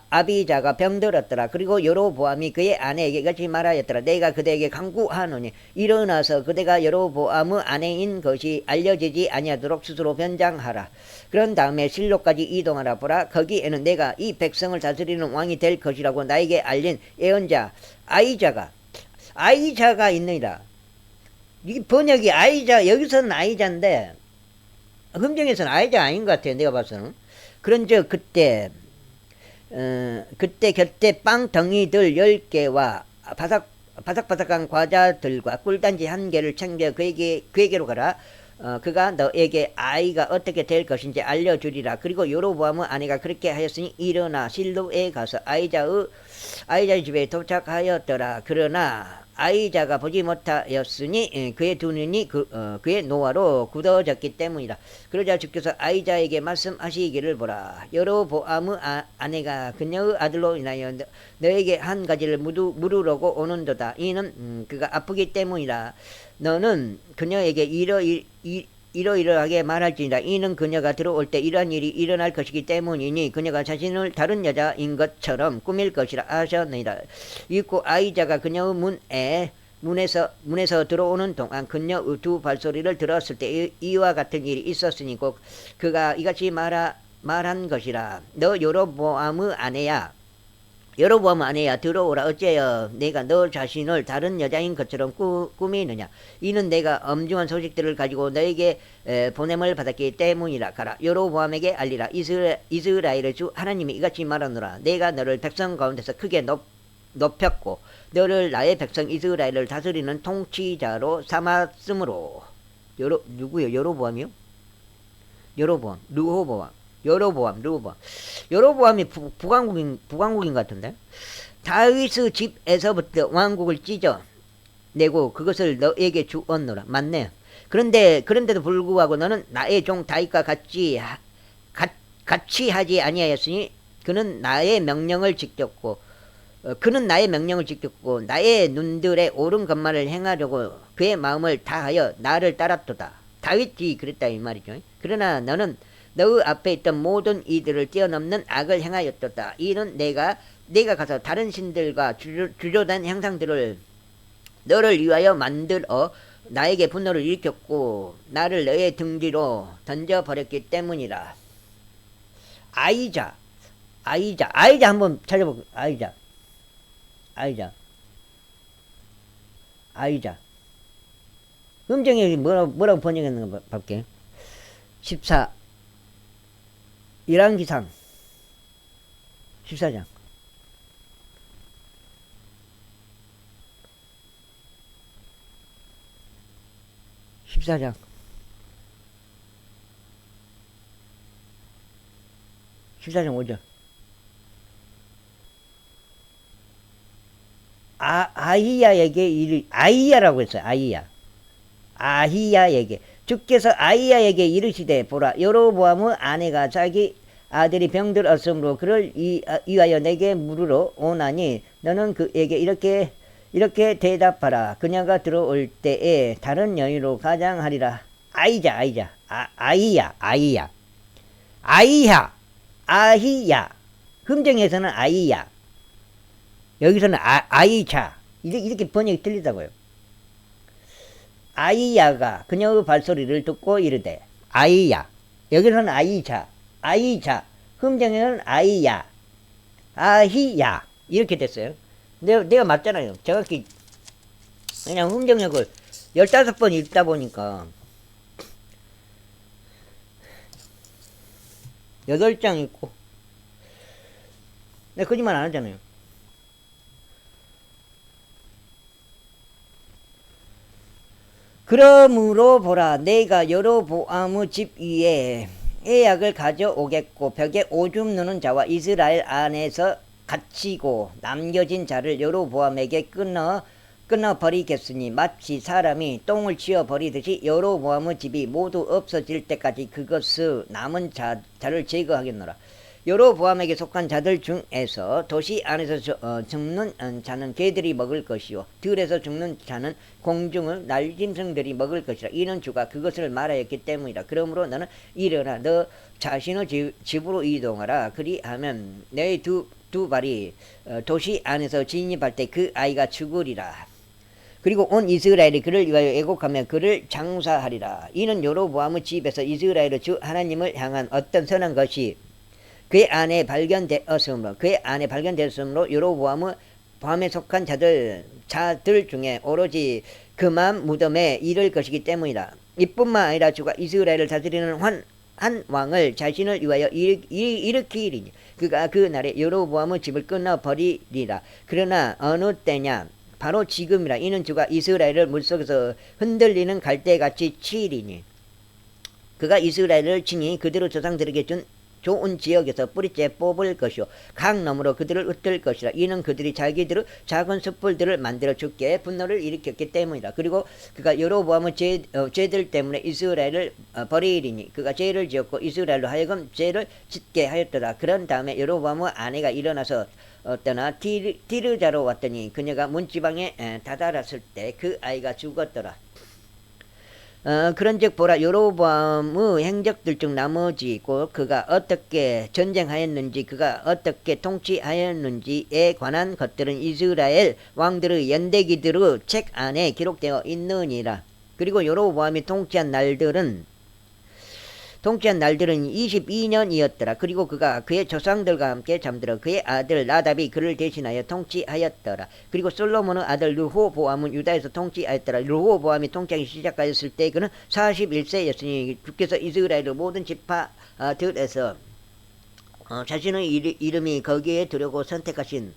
아비자가 병들었더라. 그리고 여로보암이 그의 아내에게 이같이 말하였더라. 내가 그대에게 간구하노니 일어나서 그대가 여로보암의 아내인 것이 알려지지 아니하도록 스스로 변장하라. 그런 다음에 실로까지 이동하라. 보라, 거기에는 내가 이 백성을 다스리는 왕이 될 것이라고 나에게 알린 예언자 아이자가 있느니라. 이 번역이 아이자, 여기서는 아이자인데 흠정에서는 아이자가 아닌 것 같아요. 내가 봐서는. 그런즉 그때 곁에 빵 덩이들 10개와 바삭바삭한 과자들과 꿀단지 1개를 챙겨 그에게로 가라. 그가 너에게 아이가 어떻게 될 것인지 알려주리라. 그리고 여로보암의 아내가 그렇게 하였으니 일어나 실로에 가서 아이자의 집에 도착하였더라. 그러나 아이자가 보지 못하였으니 그의 두 눈이 그의 노화로 굳어졌기 때문이다. 그러자 주께서 아이자에게 말씀하시기를 보라. 여로보암의 아내가 그녀의 아들로 인하여 너에게 한 가지를 물으려고 오는도다. 이는 그가 아프기 때문이라. 너는 그녀에게 이러이러하게 말할지니라. 이는 그녀가 들어올 때 이러한 일이 일어날 것이기 때문이니 그녀가 자신을 다른 여자인 것처럼 꾸밀 것이라 하셨느니라. 이고 아이자가 그녀의 문에서 들어오는 동안 그녀의 두 발소리를 들었을 때 이와 같은 일이 있었으니 곧 그가 이같이 말한 것이라. 너 여로보암의 아내야 들어오라. 어째여 내가 너 자신을 다른 여자인 것처럼 꾸미느냐. 이는 내가 엄중한 소식들을 가지고 너에게 보냄을 받았기 때문이라. 가라. 여로보암에게 알리라. 이스라엘의 주 하나님이 이같이 말하노라. 내가 너를 백성 가운데서 크게 높였고 너를 나의 백성 이스라엘을 다스리는 통치자로 삼았으므로. 누구요? 여로보암이요? 여로보암이 북왕국인 것 같은데. 다윗의 집에서부터 왕국을 찢어내고 그것을 너에게 주었노라. 맞네. 그런데도 불구하고 너는 나의 종 다윗과 같이 하지 아니하였으니 그는 나의 명령을 지켰고 나의 눈들에 옳은 것만을 행하려고 그의 마음을 다하여 나를 따랐도다. 다윗이 그랬다 이 말이죠. 그러나 너는 너의 앞에 있던 모든 이들을 뛰어넘는 악을 행하였도다. 이는 내가 가서 다른 신들과 주조된 형상들을 너를 위하여 만들어 나에게 분노를 일으켰고 나를 너의 등 뒤로 던져버렸기 때문이라. 아이자 한번 찾아보고. 아이자 음정이 뭐라고 번역했는가 볼게. 14 열왕기상 14장. (14장) 14장 5절. 아히야라고 했어요. 아히야에게 주께서 아히야에게 이르시되 보라, 여로보암의 아내가 자기 아들이 병들었으므로 그를 위하여 내게 물으러 오나니 너는 그에게 이렇게 대답하라. 그녀가 들어올 때에 다른 여인으로 가장하리라. 아히야. 금정에서는 아히야, 여기서는 아이자. 이렇게 번역이 틀리다고요. 아이야가 그녀의 발소리를 듣고 이르되. 아이야, 여기서는 아이자. 금정에는 아이야, 아히야 이렇게 됐어요. 내가 맞잖아요. 정확히. 그냥 음정역을 15번 읽다 보니까 8장 있고. 내가 거짓말 안 하잖아요. 그러므로 보라, 내가 여로보암의 집 위에 애약을 가져오겠고 벽에 오줌 누는 자와 이스라엘 안에서 갇히고 남겨진 자를 여로보암에게 끊어 끊어버리겠으니 마치 사람이 똥을 치워버리듯이 여로보암의 집이 모두 없어질 때까지 그것의 남은 자를 제거하겠노라. 여로보암에게 속한 자들 중에서 도시 안에서 죽는 자는 개들이 먹을 것이요 들에서 죽는 자는 공중의 날짐승들이 먹을 것이라. 이는 주가 그것을 말하였기 때문이라. 그러므로 너는 일어나 너 자신의 집으로 이동하라. 그리하면 내 두 발이 도시 안에서 진입할 때 그 아이가 죽으리라. 그리고 온 이스라엘이 그를 위하여 애곡하며 그를 장사하리라. 이는 여로보암의 집에서 이스라엘의 주 하나님을 향한 어떤 선한 것이 그의 안에 발견되었으므로 여로보암의 밤에 속한 자들 중에 오로지 그만 무덤에 이를 것이기 때문이다. 이뿐만 아니라 주가 이스라엘을 다스리는 한 왕을 자신을 위하여 일으키리니 그가 그 날에 여로보암의 집을 끊어버리리라. 그러나 어느 때냐 바로 지금이라. 이는 주가 이스라엘을 물속에서 흔들리는 갈대같이 치리니 그가 이스라엘을 치니 그대로 조상들에게 준 좋은 지역에서 뿌리째 뽑을 것이요 강 너머로 그들을 흩을 것이라. 이는 그들이 자기들의 작은 숯불들을 만들어 죽게 분노를 일으켰기 때문이라. 그리고 그가 여로보암의 죄들 때문에 이스라엘을 버리리니 그가 죄를 지었고 이스라엘로 하여금 죄를 짓게 하였더라. 그런 다음에 여로보암의 아내가 일어나서 떠나 디르자로 왔더니 그녀가 문지방에 다다랐을 때 그 아이가 죽었더라. 그런즉 보라 여로보암의 행적들 중 나머지 곧 그가 어떻게 전쟁하였는지 그가 어떻게 통치하였는지에 관한 것들은 이스라엘 왕들의 연대기들의 책 안에 기록되어 있느니라. 그리고 여로보암이 통치한 날들은 22년이었더라. 그리고 그가 그의 조상들과 함께 잠들어 그의 아들 나답이 그를 대신하여 통치하였더라. 그리고 솔로몬의 아들 르호보암은 유다에서 통치하였더라. 르호보암이 통치하기 시작하였을 때 그는 41세였으니 주께서 이스라엘의 모든 지파들에서 자신의 이름이 거기에 두려고 선택하신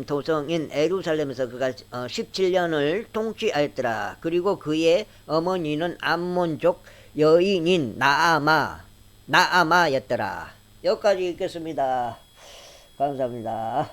도성인 에루살렘에서 그가 17년을 통치하였더라. 그리고 그의 어머니는 암몬족 여인인 나아마였더라. 여기까지 읽겠습니다. 감사합니다.